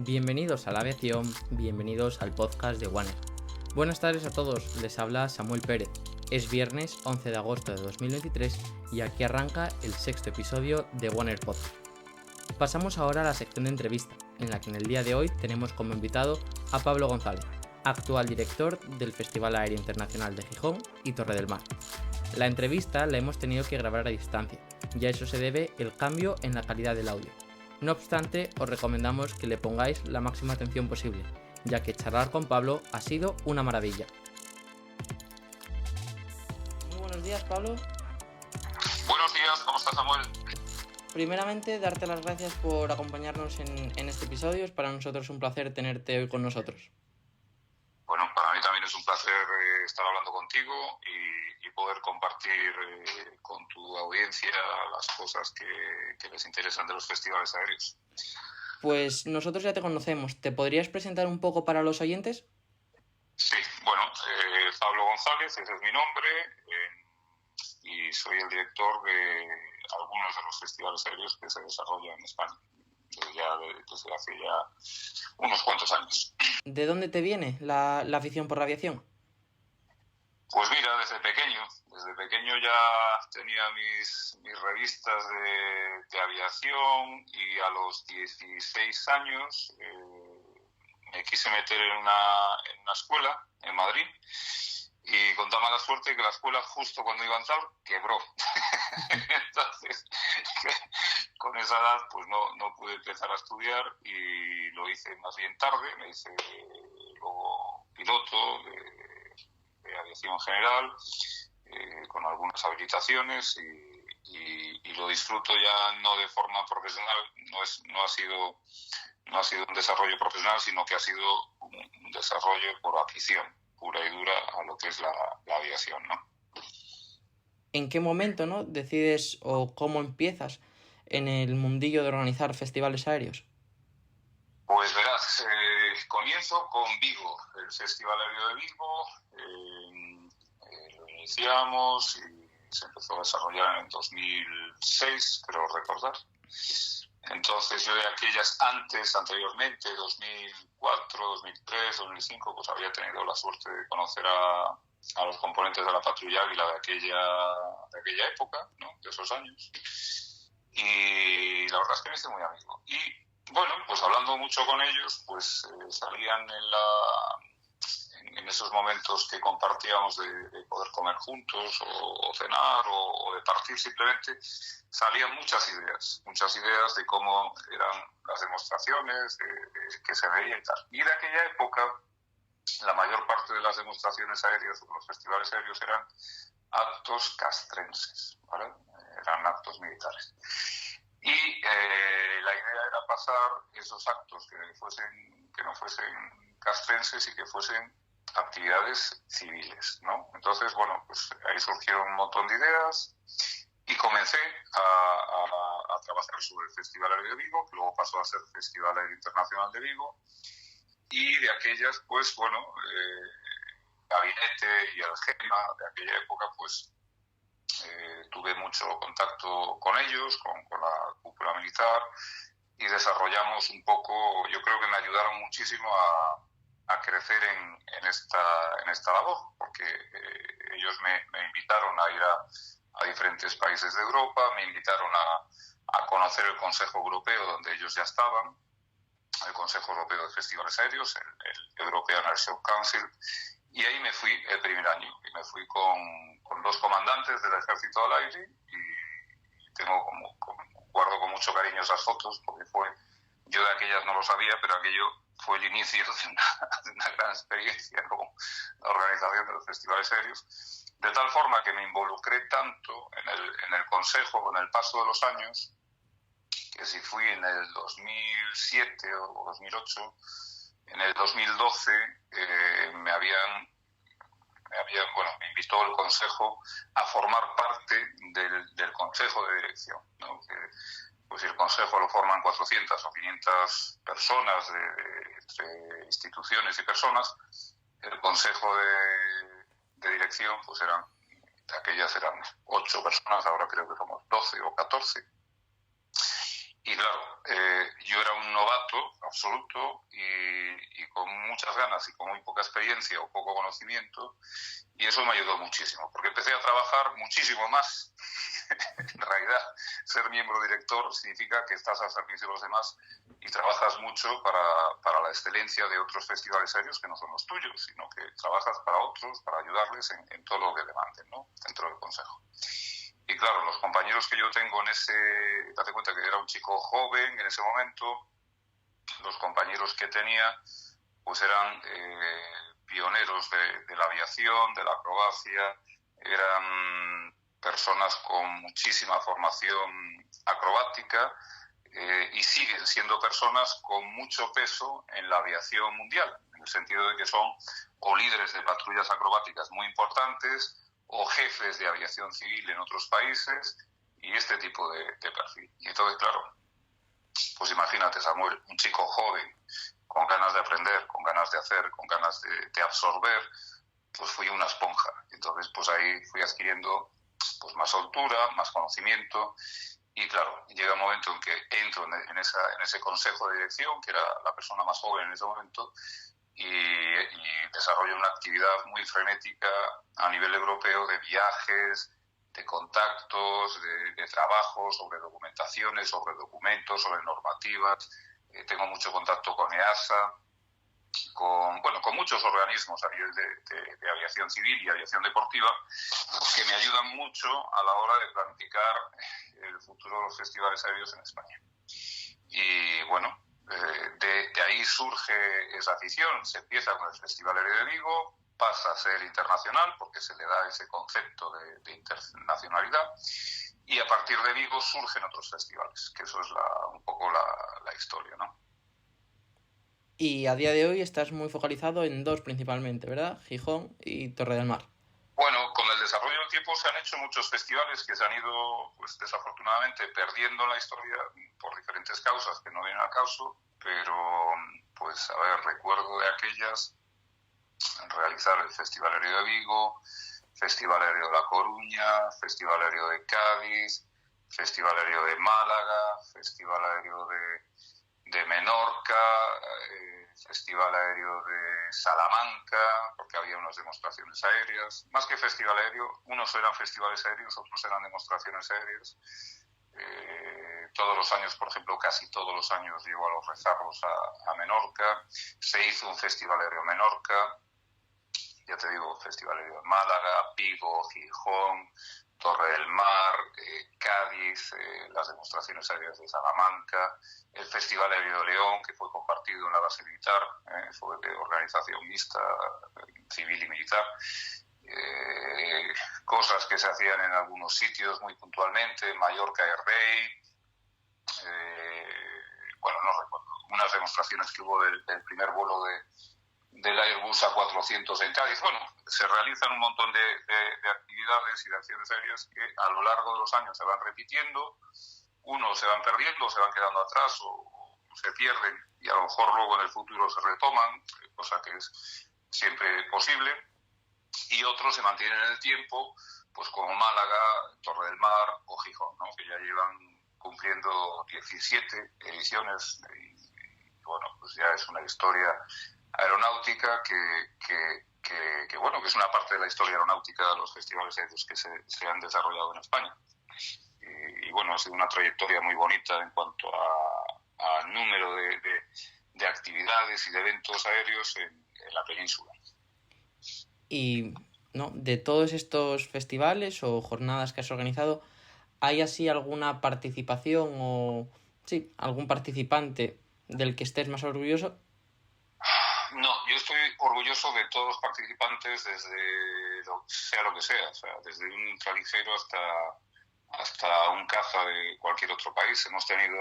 Bienvenidos a la aviación, bienvenidos al podcast de Wanner. Buenas tardes a todos, les habla Samuel Pérez. Es viernes 11 de agosto de 2023 y aquí arranca el sexto episodio de Wanner Podcast. Pasamos ahora a la sección de entrevista, en la que en el día de hoy tenemos como invitado a Pablo González, actual director del Festival Aéreo Internacional de Gijón y Torre del Mar. La entrevista la hemos tenido que grabar a distancia, y a eso se debe el cambio en la calidad del audio. No obstante, os recomendamos que le pongáis la máxima atención posible, ya que charlar con Pablo ha sido una maravilla. Muy buenos días, Pablo. Buenos días, ¿cómo estás, Samuel? Primeramente, darte las gracias por acompañarnos en este episodio. Es para nosotros un placer tenerte hoy con nosotros. Bueno, para mí también es un placer estar hablando contigo y poder compartir con tu audiencia las cosas que les interesan de los festivales aéreos. Pues nosotros ya te conocemos. ¿Te podrías presentar un poco para los oyentes? Sí, bueno, Pablo González, ese es mi nombre, y soy el director de algunos de los festivales aéreos que se desarrollan en España desde hace ya unos cuantos años. ¿De dónde te viene la afición por la aviación? Pues mira, desde pequeño ya tenía mis revistas de aviación, y a los 16 años me quise meter en una escuela en Madrid, y con tan mala suerte que la escuela, justo cuando iba a entrar, quebró. Entonces, con esa edad pues no pude empezar a estudiar, y lo hice más bien tarde. Me hice luego piloto de aviación general, con algunas habilitaciones, y lo disfruto ya no de forma profesional. No ha sido un desarrollo profesional, sino que ha sido un desarrollo por afición pura y dura a lo que es la aviación, ¿no? ¿En qué momento, decides o cómo empiezas en el mundillo de organizar festivales aéreos? Pues verás, comienzo con Vigo, el Festival Aéreo de Vigo. Lo iniciamos y se empezó a desarrollar en 2006, creo recordar. Entonces yo de aquellas anteriormente, 2004, 2003, 2005, pues había tenido la suerte de conocer a los componentes de la Patrulla Águila de aquella época, ¿no? De esos años. Y la verdad es que me hice muy amigo. Y bueno, pues hablando mucho con ellos, pues salían en esos momentos que compartíamos de poder comer juntos o cenar o de partir simplemente, salían muchas ideas de cómo eran las demostraciones, que se veía y tal. Y de aquella época, la mayor parte de las demostraciones aéreas o los festivales aéreos eran actos castrenses, ¿vale? Eran actos militares. Y la idea era pasar esos actos que no fuesen castrenses y que fuesen actividades civiles, ¿no? Entonces, bueno, pues ahí surgieron un montón de ideas y comencé a trabajar sobre el Festival Aéreo de Vigo, que luego pasó a ser Festival Aéreo Internacional de Vigo, y de aquellas, pues bueno, Gabinete y el GEMA de aquella época, pues tuve mucho contacto con ellos, con la cúpula militar, y desarrollamos un poco. Yo creo que me ayudaron muchísimo a crecer en esta labor, porque ellos me invitaron a ir a diferentes países de Europa, me invitaron a conocer el Consejo Europeo, donde ellos ya estaban, el Consejo Europeo de Festivales Aéreos, el European Air Show Council, y ahí me fui el primer año, y me fui con dos comandantes del Ejército del Aire, y guardo con mucho cariño esas fotos, porque yo de aquellas no lo sabía, pero aquello fue el inicio de una gran experiencia como la organización de los festivales aéreos, de tal forma que me involucré tanto en el Consejo con el paso de los años, que si fui en el 2007 o 2008, en el 2012 me invitó el Consejo a formar parte del Consejo de Dirección, ¿no? Pues el Consejo lo forman 400 o 500 personas entre instituciones y personas. El Consejo de Dirección, pues aquellas eran 8 personas, ahora creo que somos 12 o 14. Y claro, yo era un novato absoluto y con muchas ganas y con muy poca experiencia o poco conocimiento, y eso me ayudó muchísimo, porque empecé a trabajar muchísimo más. En realidad, ser miembro director significa que estás al servicio de los demás y trabajas mucho para la excelencia de otros festivales serios que no son los tuyos, sino que trabajas para otros, para ayudarles en todo lo que demanden, ¿no?, dentro del consejo. Y claro, los compañeros que yo tengo date cuenta que era un chico joven en ese momento, los compañeros que tenía pues eran pioneros de la aviación, de la acrobacia, eran personas con muchísima formación acrobática y siguen siendo personas con mucho peso en la aviación mundial, en el sentido de que son o líderes de patrullas acrobáticas muy importantes o jefes de aviación civil en otros países y este tipo de perfil. Y entonces, claro, pues imagínate, Samuel, un chico joven, con ganas de aprender, con ganas de hacer, con ganas de absorber, pues fui una esponja. Entonces, pues ahí fui adquiriendo pues más soltura, más conocimiento y claro, llega un momento en que entro en ese consejo de dirección, que era la persona más joven en ese momento, y desarrollo una actividad muy frenética a nivel europeo de viajes, de contactos, de trabajo sobre documentaciones, sobre documentos, sobre normativas. Tengo mucho contacto con EASA, con muchos organismos a nivel de aviación civil y aviación deportiva que me ayudan mucho a la hora de planificar el futuro de los festivales aéreos en España. Y bueno, de ahí surge esa afición. Se empieza con el Festival Aéreo de Vigo, pasa a ser internacional porque se le da ese concepto de internacionalidad, y a partir de Vigo surgen otros festivales, que eso es un poco la historia, ¿no? Y a día de hoy estás muy focalizado en dos principalmente, ¿verdad? Gijón y Torre del Mar. Bueno, con el desarrollo del tiempo se han hecho muchos festivales que se han ido, pues desafortunadamente, perdiendo en la historia por diferentes causas que no vienen al caso, pero, pues, a ver, recuerdo de aquellas realizar el Festival Aéreo de Vigo, Festival Aéreo de La Coruña, Festival Aéreo de Cádiz, Festival Aéreo de Málaga, Festival Aéreo de Menorca, Festival Aéreo de Salamanca, porque había unas demostraciones aéreas. Más que festival aéreo, unos eran festivales aéreos, otros eran demostraciones aéreas. Todos los años, por ejemplo, casi todos los años llego a los rezarros a Menorca. Se hizo un festival aéreo en Menorca. Ya te digo, Festival Aéreo de Málaga, Vigo, Gijón, Torre del Mar, Cádiz, las demostraciones aéreas de Salamanca, el Festival Aéreo de León, que fue compartido en la base militar, fue de organización mixta, civil y militar. Cosas que se hacían en algunos sitios muy puntualmente, Mallorca Air Day, no recuerdo, unas demostraciones que hubo del primer vuelo del Airbus A400 en Cádiz. Bueno, se realizan un montón de actividades y de acciones aéreas que a lo largo de los años se van repitiendo, unos se van perdiendo, se van quedando atrás o se pierden y a lo mejor luego en el futuro se retoman, cosa que es siempre posible, y otros se mantienen en el tiempo, pues como Málaga, Torre del Mar o Gijón, ¿no?, que ya llevan cumpliendo 17 ediciones y bueno, pues ya es una historia aeronáutica que es una parte de la historia aeronáutica de los festivales aéreos que se han desarrollado en España. Y bueno, ha sido una trayectoria muy bonita en cuanto a número de actividades y de eventos aéreos en la península. Y, ¿no?, de todos estos festivales o jornadas que has organizado, ¿hay así alguna participación o, sí, algún participante del que estés más orgulloso? No, yo estoy orgulloso de todos los participantes, desde sea lo que sea, o sea, desde un ultraligero hasta un caza de cualquier otro país. Hemos tenido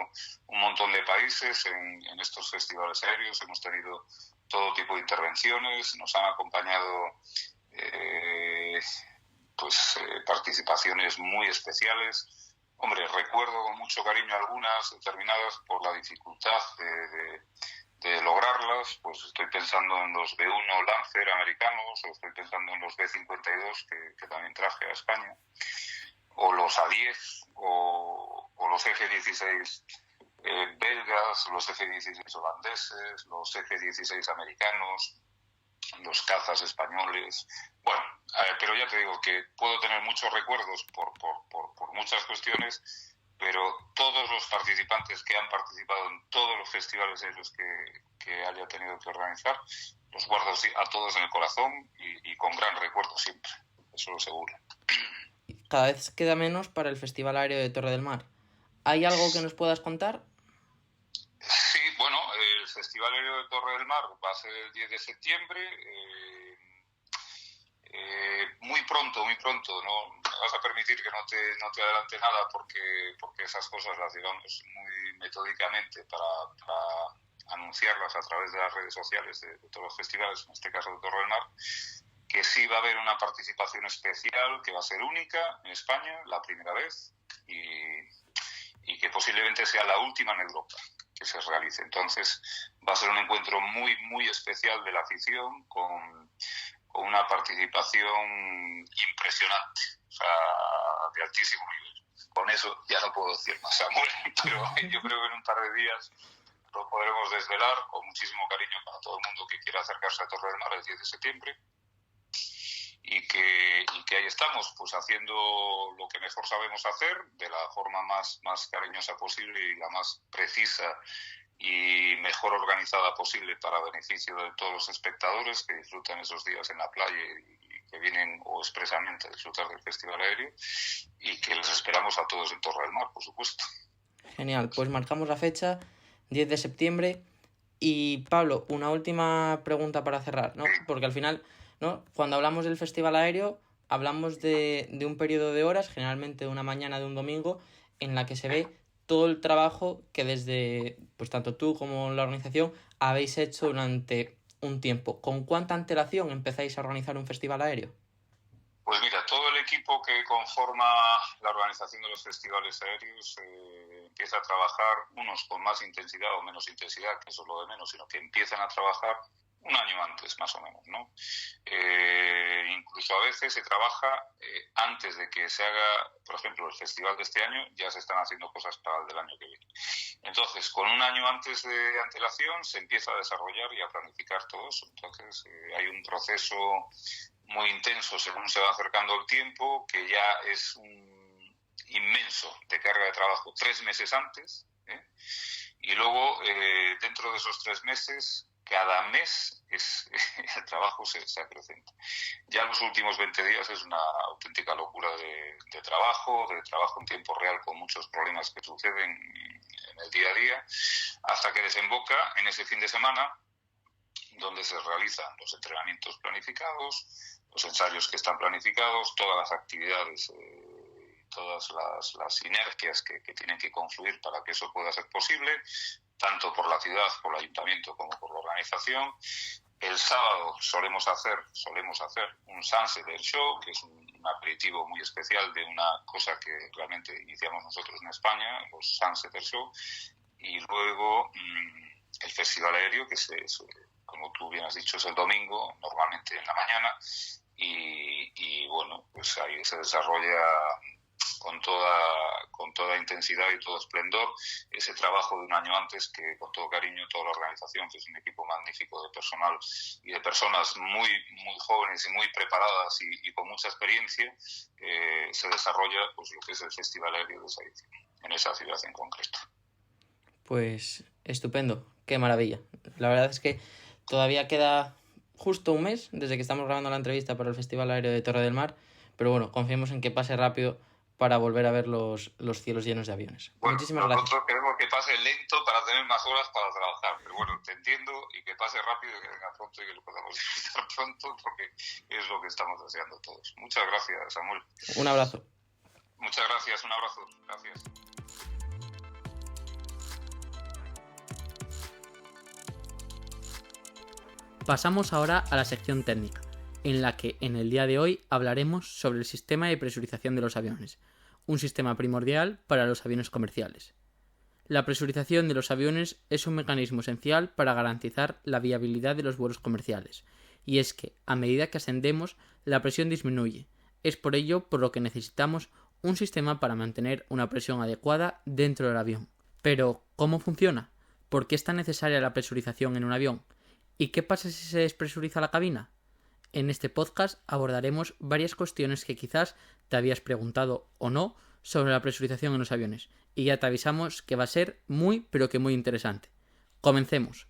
un montón de países en estos festivales aéreos, hemos tenido todo tipo de intervenciones, nos han acompañado participaciones muy especiales. Hombre, recuerdo con mucho cariño algunas determinadas por la dificultad de lograrlas. Pues estoy pensando en los B-1 Lancer americanos, o estoy pensando en los B-52 que también traje a España, o los A-10 o los F-16 belgas, los F-16 holandeses, los F-16 americanos, los cazas españoles. Bueno, pero ya te digo que puedo tener muchos recuerdos por muchas cuestiones, pero todos los participantes que han participado en todos los festivales aéreos que haya tenido que organizar, los guardo a todos en el corazón y con gran recuerdo siempre, eso lo seguro. Cada vez queda menos para el Festival Aéreo de Torre del Mar. ¿Hay algo que nos puedas contar? Sí, bueno, el Festival Aéreo de Torre del Mar va a ser el 10 de septiembre. Muy pronto, no me vas a permitir que no te adelante nada porque esas cosas las llevamos muy metódicamente para anunciarlas a través de las redes sociales de todos los festivales, en este caso de Torre del Mar, que sí va a haber una participación especial que va a ser única en España, la primera vez, y que posiblemente sea la última en Europa que se realice. Entonces va a ser un encuentro muy, muy especial de la afición con una participación impresionante, o sea, de altísimo nivel. Con eso ya no puedo decir más, Samuel, pero yo creo que en un par de días lo podremos desvelar con muchísimo cariño para todo el mundo que quiera acercarse a Torre del Mar el 10 de septiembre y que ahí estamos, pues haciendo lo que mejor sabemos hacer de la forma más cariñosa posible y la más precisa y mejor organizada posible para beneficio de todos los espectadores que disfrutan esos días en la playa y que vienen o expresamente a disfrutar del Festival Aéreo, y que les esperamos a todos en Torre del Mar, por supuesto. Genial, pues marcamos la fecha, 10 de septiembre. Y Pablo, una última pregunta para cerrar, ¿no? Porque al final, ¿no?, cuando hablamos del Festival Aéreo, hablamos de un periodo de horas, generalmente de una mañana de un domingo, en la que se ve todo el trabajo que desde, pues tanto tú como la organización, habéis hecho durante un tiempo. ¿Con cuánta antelación empezáis a organizar un festival aéreo? Pues mira, todo el equipo que conforma la organización de los festivales aéreos empieza a trabajar, unos con más intensidad o menos intensidad, que eso es lo de menos, sino que empiezan a trabajar un año antes, más o menos, ¿no? Incluso a veces se trabaja antes de que se haga, por ejemplo, el festival de este año, ya se están haciendo cosas para el del año que viene. Entonces, con un año antes de antelación se empieza a desarrollar y a planificar todo eso. Entonces, hay un proceso muy intenso según se va acercando el tiempo, que ya es un inmenso de carga de trabajo 3 meses antes, y luego dentro de esos 3 meses cada mes el trabajo se acrecenta. Ya los últimos 20 días es una auténtica locura de trabajo en tiempo real, con muchos problemas que suceden en el día a día, hasta que desemboca en ese fin de semana donde se realizan los entrenamientos planificados, los ensayos que están planificados, todas las actividades, todas las sinergias que tienen que confluir para que eso pueda ser posible, tanto por la ciudad, por el ayuntamiento, como por la organización. El sábado solemos hacer un Sunset Air Show, que es un aperitivo muy especial de una cosa que realmente iniciamos nosotros en España, los Sunset Air Show, y luego el Festival Aéreo, que como tú bien has dicho, es el domingo, normalmente en la mañana, y bueno, pues ahí se desarrolla con toda intensidad y todo esplendor ese trabajo de un año antes, que con todo cariño toda la organización, que es un equipo magnífico de personal y de personas muy, muy jóvenes y muy preparadas y con mucha experiencia, se desarrolla pues lo que es el Festival Aéreo de esa edición, en esa ciudad en concreto. Pues estupendo, qué maravilla. La verdad es que todavía queda justo un mes desde que estamos grabando la entrevista para el Festival Aéreo de Torre del Mar, pero bueno, confiemos en que pase rápido para volver a ver los cielos llenos de aviones. Bueno, muchísimas gracias. Nosotros queremos que pase lento para tener más horas para trabajar, pero bueno, te entiendo, y que pase rápido, que venga pronto y que lo podamos disfrutar pronto, porque es lo que estamos deseando todos. Muchas gracias, Samuel. Un abrazo. Muchas gracias, un abrazo. Gracias. Pasamos ahora a la sección técnica, en la que en el día de hoy hablaremos sobre el sistema de presurización de los aviones, un sistema primordial para los aviones comerciales. La presurización de los aviones es un mecanismo esencial para garantizar la viabilidad de los vuelos comerciales, y es que, a medida que ascendemos, la presión disminuye. Es por ello por lo que necesitamos un sistema para mantener una presión adecuada dentro del avión. Pero, ¿Cómo funciona? ¿Por qué es tan necesaria la presurización en un avión? ¿Y qué pasa si se despresuriza la cabina? En este podcast abordaremos varias cuestiones que quizás te habías preguntado o no sobre la presurización en los aviones, y ya te avisamos que va a ser muy pero que muy interesante. Comencemos.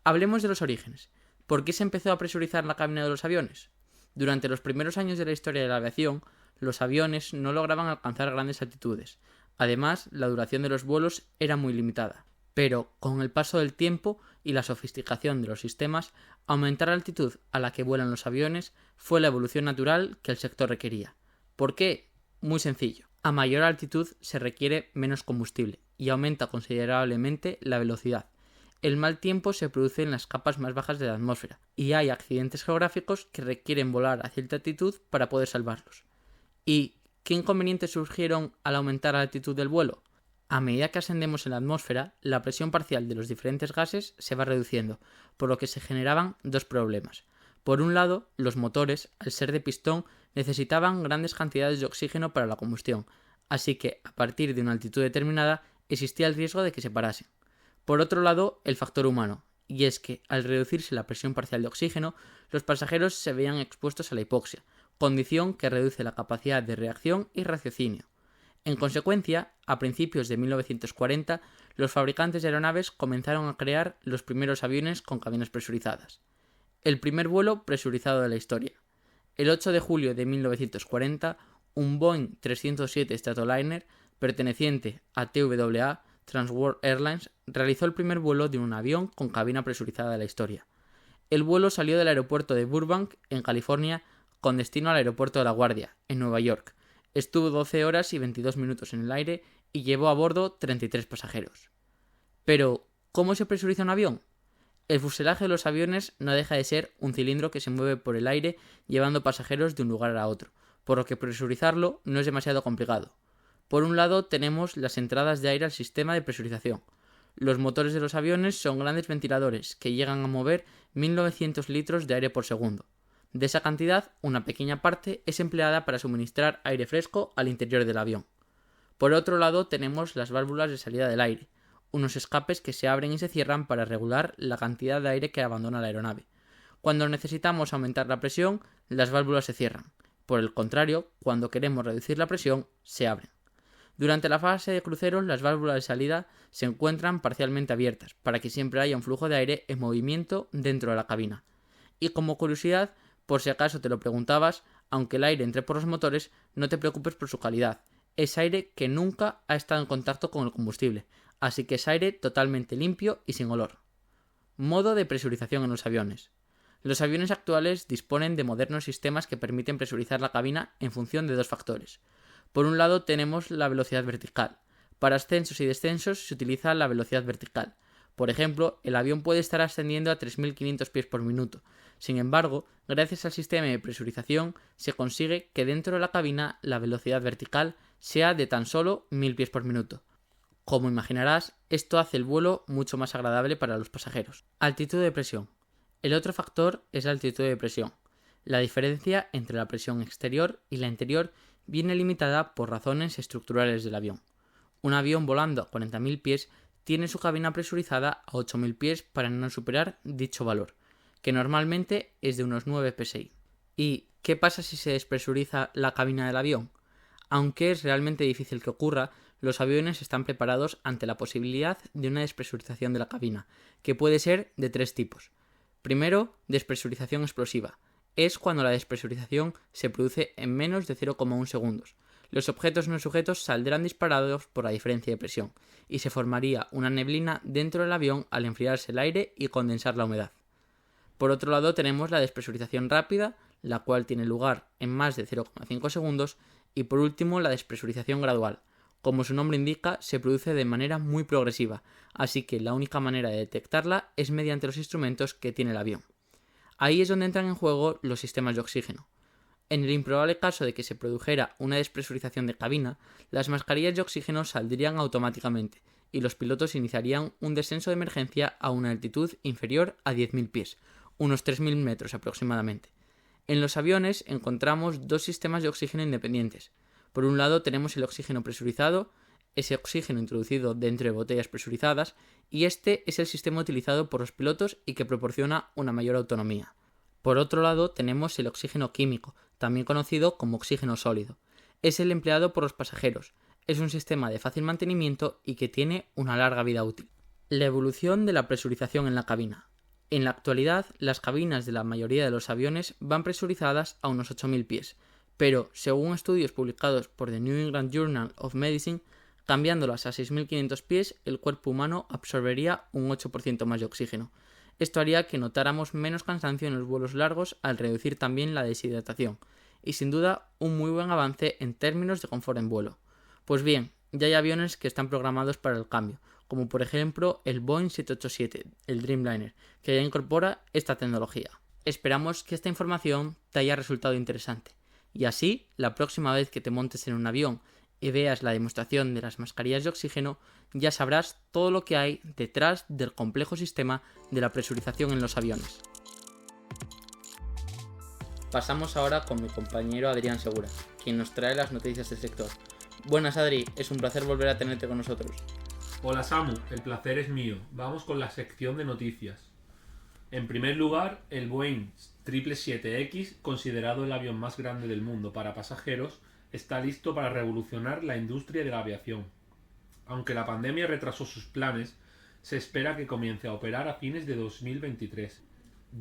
Hablemos de los orígenes. ¿Por qué se empezó a presurizar la cabina de los aviones? Durante los primeros años de la historia de la aviación, los aviones no lograban alcanzar grandes altitudes. Además, la duración de los vuelos era muy limitada. Pero, con el paso del tiempo y la sofisticación de los sistemas, aumentar la altitud a la que vuelan los aviones fue la evolución natural que el sector requería. ¿Por qué? Muy sencillo. A mayor altitud se requiere menos combustible y aumenta considerablemente la velocidad. El mal tiempo se produce en las capas más bajas de la atmósfera y hay accidentes geográficos que requieren volar a cierta altitud para poder salvarlos. ¿Y qué inconvenientes surgieron al aumentar la altitud del vuelo? A medida que ascendemos en la atmósfera, la presión parcial de los diferentes gases se va reduciendo, por lo que se generaban dos problemas. Por un lado, los motores, al ser de pistón, necesitaban grandes cantidades de oxígeno para la combustión, así que, a partir de una altitud determinada, existía el riesgo de que se parasen. Por otro lado, el factor humano, y es que, al reducirse la presión parcial de oxígeno, los pasajeros se veían expuestos a la hipoxia, condición que reduce la capacidad de reacción y raciocinio. En consecuencia, a principios de 1940, los fabricantes de aeronaves comenzaron a crear los primeros aviones con cabinas presurizadas. El primer vuelo presurizado de la historia. El 8 de julio de 1940, un Boeing 307 Stratoliner, perteneciente a TWA, Trans World Airlines, realizó el primer vuelo de un avión con cabina presurizada de la historia. El vuelo salió del aeropuerto de Burbank, en California, con destino al aeropuerto de La Guardia, en Nueva York. Estuvo 12 horas y 22 minutos en el aire y llevó a bordo 33 pasajeros. Pero, ¿cómo se presuriza un avión? El fuselaje de los aviones no deja de ser un cilindro que se mueve por el aire llevando pasajeros de un lugar a otro, por lo que presurizarlo no es demasiado complicado. Por un lado tenemos las entradas de aire al sistema de presurización. Los motores de los aviones son grandes ventiladores que llegan a mover 1900 litros de aire por segundo. De esa cantidad, una pequeña parte es empleada para suministrar aire fresco al interior del avión. Por otro lado tenemos las válvulas de salida del aire, unos escapes que se abren y se cierran para regular la cantidad de aire que abandona la aeronave. Cuando necesitamos aumentar la presión, las válvulas se cierran. Por el contrario, cuando queremos reducir la presión, se abren. Durante la fase de crucero, las válvulas de salida se encuentran parcialmente abiertas, para que siempre haya un flujo de aire en movimiento dentro de la cabina. Y como curiosidad, por si acaso te lo preguntabas, aunque el aire entre por los motores, no te preocupes por su calidad. Es aire que nunca ha estado en contacto con el combustible, así que es aire totalmente limpio y sin olor. Modo de presurización en los aviones. Los aviones actuales disponen de modernos sistemas que permiten presurizar la cabina en función de dos factores. Por un lado tenemos la velocidad vertical. Para ascensos y descensos se utiliza la velocidad vertical. Por ejemplo, el avión puede estar ascendiendo a 3500 pies por minuto. Sin embargo, gracias al sistema de presurización, se consigue que dentro de la cabina la velocidad vertical sea de tan solo 1000 pies por minuto. Como imaginarás, esto hace el vuelo mucho más agradable para los pasajeros. Altitud de presión. El otro factor es la altitud de presión. La diferencia entre la presión exterior y la interior viene limitada por razones estructurales del avión. Un avión volando a 40.000 pies tiene su cabina presurizada a 8.000 pies para no superar dicho valor, que normalmente es de unos 9 psi. ¿Y qué pasa si se despresuriza la cabina del avión? Aunque es realmente difícil que ocurra, los aviones están preparados ante la posibilidad de una despresurización de la cabina, que puede ser de tres tipos. Primero, despresurización explosiva. Es cuando la despresurización se produce en menos de 0,1 segundos. Los objetos no sujetos saldrán disparados por la diferencia de presión, y se formaría una neblina dentro del avión al enfriarse el aire y condensar la humedad. Por otro lado tenemos la despresurización rápida, la cual tiene lugar en más de 0,5 segundos, y por último la despresurización gradual. Como su nombre indica, se produce de manera muy progresiva, así que la única manera de detectarla es mediante los instrumentos que tiene el avión. Ahí es donde entran en juego los sistemas de oxígeno. En el improbable caso de que se produjera una despresurización de cabina, las mascarillas de oxígeno saldrían automáticamente y los pilotos iniciarían un descenso de emergencia a una altitud inferior a 10.000 pies, unos 3.000 metros aproximadamente. En los aviones encontramos dos sistemas de oxígeno independientes. Por un lado tenemos el oxígeno presurizado, ese oxígeno introducido dentro de botellas presurizadas, y este es el sistema utilizado por los pilotos y que proporciona una mayor autonomía. Por otro lado, tenemos el oxígeno químico, también conocido como oxígeno sólido. Es el empleado por los pasajeros. Es un sistema de fácil mantenimiento y que tiene una larga vida útil. La evolución de la presurización en la cabina. En la actualidad, las cabinas de la mayoría de los aviones van presurizadas a unos 8.000 pies, pero, según estudios publicados por The New England Journal of Medicine, cambiándolas a 6.500 pies, el cuerpo humano absorbería un 8% más de oxígeno. Esto haría que notáramos menos cansancio en los vuelos largos al reducir también la deshidratación, y sin duda un muy buen avance en términos de confort en vuelo. Pues bien, ya hay aviones que están programados para el cambio, como por ejemplo el Boeing 787, el Dreamliner, que ya incorpora esta tecnología. Esperamos que esta información te haya resultado interesante, y así, la próxima vez que te montes en un avión y veas la demostración de las mascarillas de oxígeno, ya sabrás todo lo que hay detrás del complejo sistema de la presurización en los aviones. Pasamos ahora con mi compañero Adrián Segura, quien nos trae las noticias del sector. Buenas, Adri, es un placer volver a tenerte con nosotros. Hola Samu, el placer es mío. Vamos con la sección de noticias. En primer lugar, el Boeing 777X, considerado el avión más grande del mundo para pasajeros, está listo para revolucionar la industria de la aviación. Aunque la pandemia retrasó sus planes, se espera que comience a operar a fines de 2023.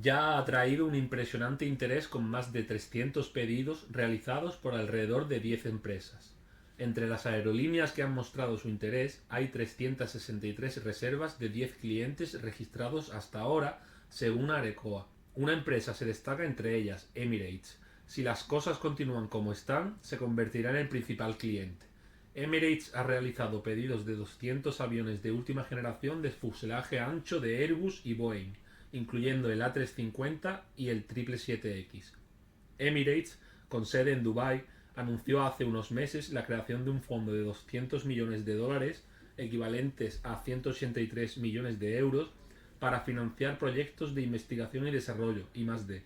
Ya ha atraído un impresionante interés con más de 300 pedidos realizados por alrededor de 10 empresas. Entre las aerolíneas que han mostrado su interés hay 363 reservas de 10 clientes registrados hasta ahora, según Arecoa. Una empresa se destaca entre ellas, Emirates. Si las cosas continúan como están, se convertirá en el principal cliente. Emirates ha realizado pedidos de 200 aviones de última generación de fuselaje ancho de Airbus y Boeing, incluyendo el A350 y el 777X. Emirates, con sede en Dubái, anunció hace unos meses la creación de un fondo de 200 millones de dólares, equivalentes a 183 millones de euros, para financiar proyectos de investigación y desarrollo, I+D,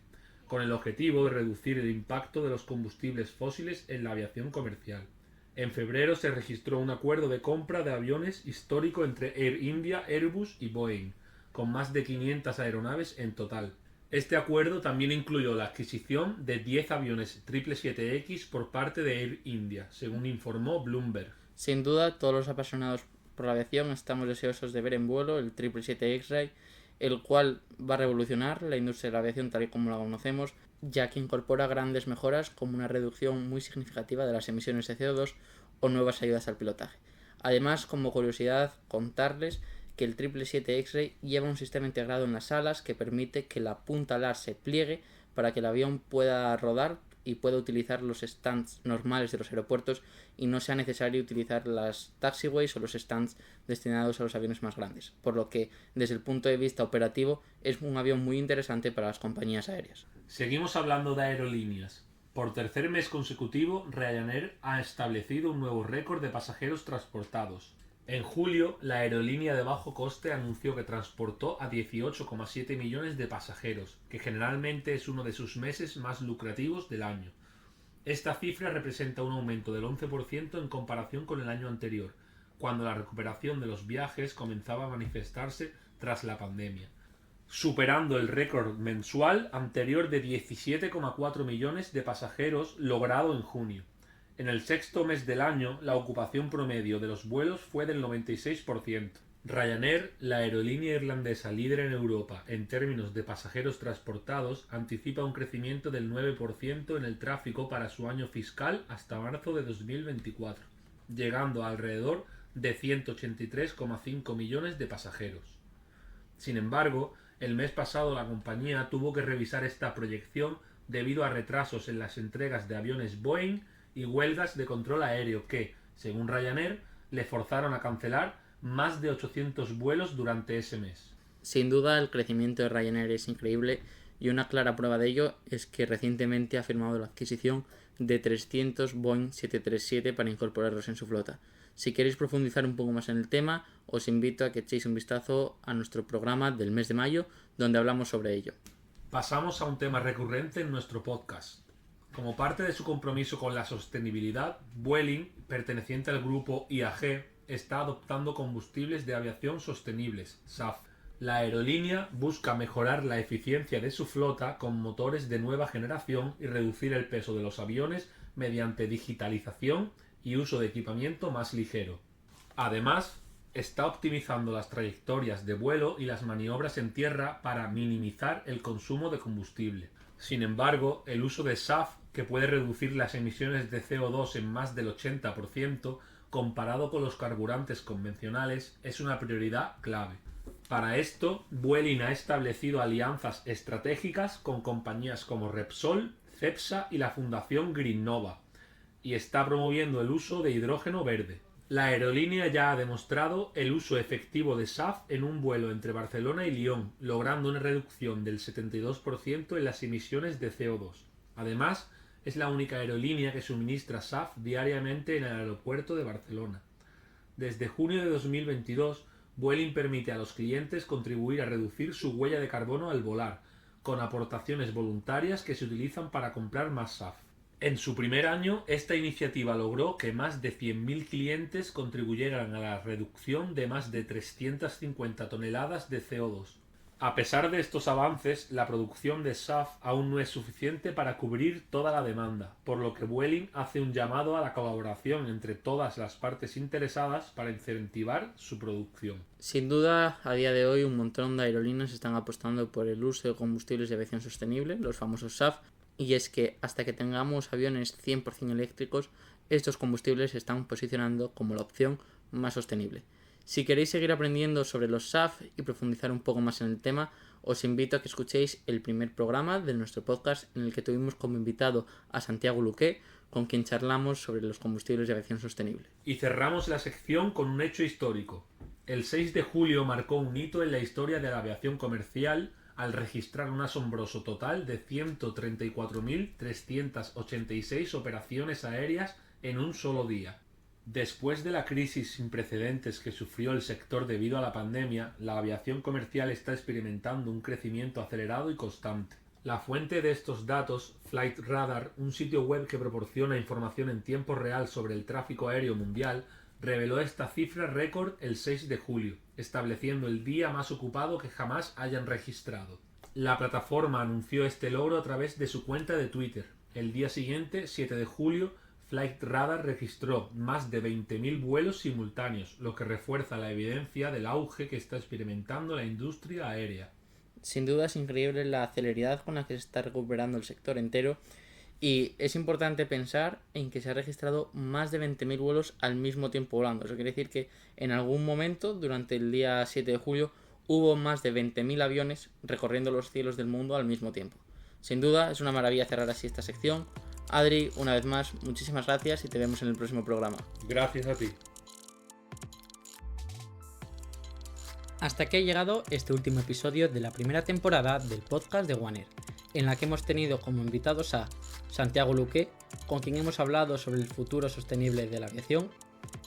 con el objetivo de reducir el impacto de los combustibles fósiles en la aviación comercial. En febrero se registró un acuerdo de compra de aviones histórico entre Air India, Airbus y Boeing, con más de 500 aeronaves en total. Este acuerdo también incluyó la adquisición de 10 aviones 777X por parte de Air India, según informó Bloomberg. Sin duda, todos los apasionados por la aviación estamos deseosos de ver en vuelo el 777 X-Ray, el cual va a revolucionar la industria de la aviación tal y como la conocemos, ya que incorpora grandes mejoras como una reducción muy significativa de las emisiones de CO2 o nuevas ayudas al pilotaje. Además, como curiosidad, contarles que el 777 X-Ray lleva un sistema integrado en las alas que permite que la punta alar se pliegue para que el avión pueda rodar y pueda utilizar los stands normales de los aeropuertos y no sea necesario utilizar las taxiways o los stands destinados a los aviones más grandes, por lo que desde el punto de vista operativo es un avión muy interesante para las compañías aéreas. Seguimos hablando de aerolíneas. Por tercer mes consecutivo, Ryanair ha establecido un nuevo récord de pasajeros transportados. En julio, la aerolínea de bajo coste anunció que transportó a 18,7 millones de pasajeros, que generalmente es uno de sus meses más lucrativos del año. Esta cifra representa un aumento del 11% en comparación con el año anterior, cuando la recuperación de los viajes comenzaba a manifestarse tras la pandemia, superando el récord mensual anterior de 17,4 millones de pasajeros logrado en junio. En el sexto mes del año, la ocupación promedio de los vuelos fue del 96%. Ryanair, la aerolínea irlandesa líder en Europa en términos de pasajeros transportados, anticipa un crecimiento del 9% en el tráfico para su año fiscal hasta marzo de 2024, llegando a alrededor de 183,5 millones de pasajeros. Sin embargo, el mes pasado la compañía tuvo que revisar esta proyección debido a retrasos en las entregas de aviones Boeing y huelgas de control aéreo que, según Ryanair, le forzaron a cancelar más de 800 vuelos durante ese mes. Sin duda, el crecimiento de Ryanair es increíble y una clara prueba de ello es que recientemente ha firmado la adquisición de 300 Boeing 737 para incorporarlos en su flota. Si queréis profundizar un poco más en el tema, os invito a que echéis un vistazo a nuestro programa del mes de mayo, donde hablamos sobre ello. Pasamos a un tema recurrente en nuestro podcast. Como parte de su compromiso con la sostenibilidad, Vueling, perteneciente al grupo IAG, está adoptando combustibles de aviación sostenibles, SAF. La aerolínea busca mejorar la eficiencia de su flota con motores de nueva generación y reducir el peso de los aviones mediante digitalización y uso de equipamiento más ligero. Además, está optimizando las trayectorias de vuelo y las maniobras en tierra para minimizar el consumo de combustible. Sin embargo, el uso de SAF, que puede reducir las emisiones de CO2 en más del 80%, comparado con los carburantes convencionales, es una prioridad clave. Para esto, Vueling ha establecido alianzas estratégicas con compañías como Repsol, Cepsa y la Fundación Greennova, y está promoviendo el uso de hidrógeno verde. La aerolínea ya ha demostrado el uso efectivo de SAF en un vuelo entre Barcelona y Lyon, logrando una reducción del 72% en las emisiones de CO2. Además, es la única aerolínea que suministra SAF diariamente en el aeropuerto de Barcelona. Desde junio de 2022, Vueling permite a los clientes contribuir a reducir su huella de carbono al volar, con aportaciones voluntarias que se utilizan para comprar más SAF. En su primer año, esta iniciativa logró que más de 100.000 clientes contribuyeran a la reducción de más de 350 toneladas de CO2. A pesar de estos avances, la producción de SAF aún no es suficiente para cubrir toda la demanda, por lo que Vueling hace un llamado a la colaboración entre todas las partes interesadas para incentivar su producción. Sin duda, a día de hoy un montón de aerolíneas están apostando por el uso de combustibles de aviación sostenible, los famosos SAF, y es que hasta que tengamos aviones 100% eléctricos, estos combustibles se están posicionando como la opción más sostenible. Si queréis seguir aprendiendo sobre los SAF y profundizar un poco más en el tema, os invito a que escuchéis el primer programa de nuestro podcast en el que tuvimos como invitado a Santiago Luque, con quien charlamos sobre los combustibles de aviación sostenible. Y cerramos la sección con un hecho histórico. El 6 de julio marcó un hito en la historia de la aviación comercial al registrar un asombroso total de 134.386 operaciones aéreas en un solo día. Después de la crisis sin precedentes que sufrió el sector debido a la pandemia, la aviación comercial está experimentando un crecimiento acelerado y constante. La fuente de estos datos, Flightradar, un sitio web que proporciona información en tiempo real sobre el tráfico aéreo mundial, reveló esta cifra récord el 6 de julio, estableciendo el día más ocupado que jamás hayan registrado. La plataforma anunció este logro a través de su cuenta de Twitter. El día siguiente, 7 de julio, Flightradar registró más de 20.000 vuelos simultáneos, lo que refuerza la evidencia del auge que está experimentando la industria aérea. Sin duda es increíble la celeridad con la que se está recuperando el sector entero. Y es importante pensar en que se ha registrado más de 20.000 vuelos al mismo tiempo volando. Eso quiere decir que en algún momento, durante el día 7 de julio, hubo más de 20.000 aviones recorriendo los cielos del mundo al mismo tiempo. Sin duda, es una maravilla cerrar así esta sección. Adri, una vez más, muchísimas gracias y te vemos en el próximo programa. Gracias a ti. Hasta aquí ha llegado este último episodio de la primera temporada del podcast de One Air, en la que hemos tenido como invitados a Santiago Luque, con quien hemos hablado sobre el futuro sostenible de la aviación,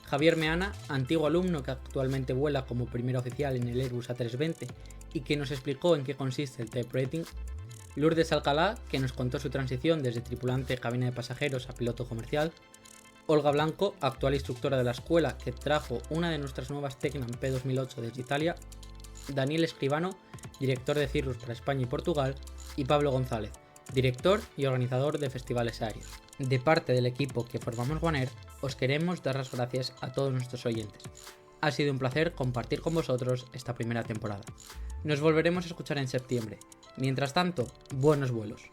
Javier Meana, antiguo alumno que actualmente vuela como primer oficial en el Airbus A320 y que nos explicó en qué consiste el type rating, Lourdes Alcalá, que nos contó su transición desde tripulante de cabina de pasajeros a piloto comercial, Olga Blanco, actual instructora de la escuela que trajo una de nuestras nuevas Tecnam P2008 desde Italia, Daniel Escribano, director de Cirrus para España y Portugal, y Pablo González, director y organizador de festivales aéreos. De parte del equipo que formamos One Air, os queremos dar las gracias a todos nuestros oyentes. Ha sido un placer compartir con vosotros esta primera temporada. Nos volveremos a escuchar en septiembre. Mientras tanto, buenos vuelos.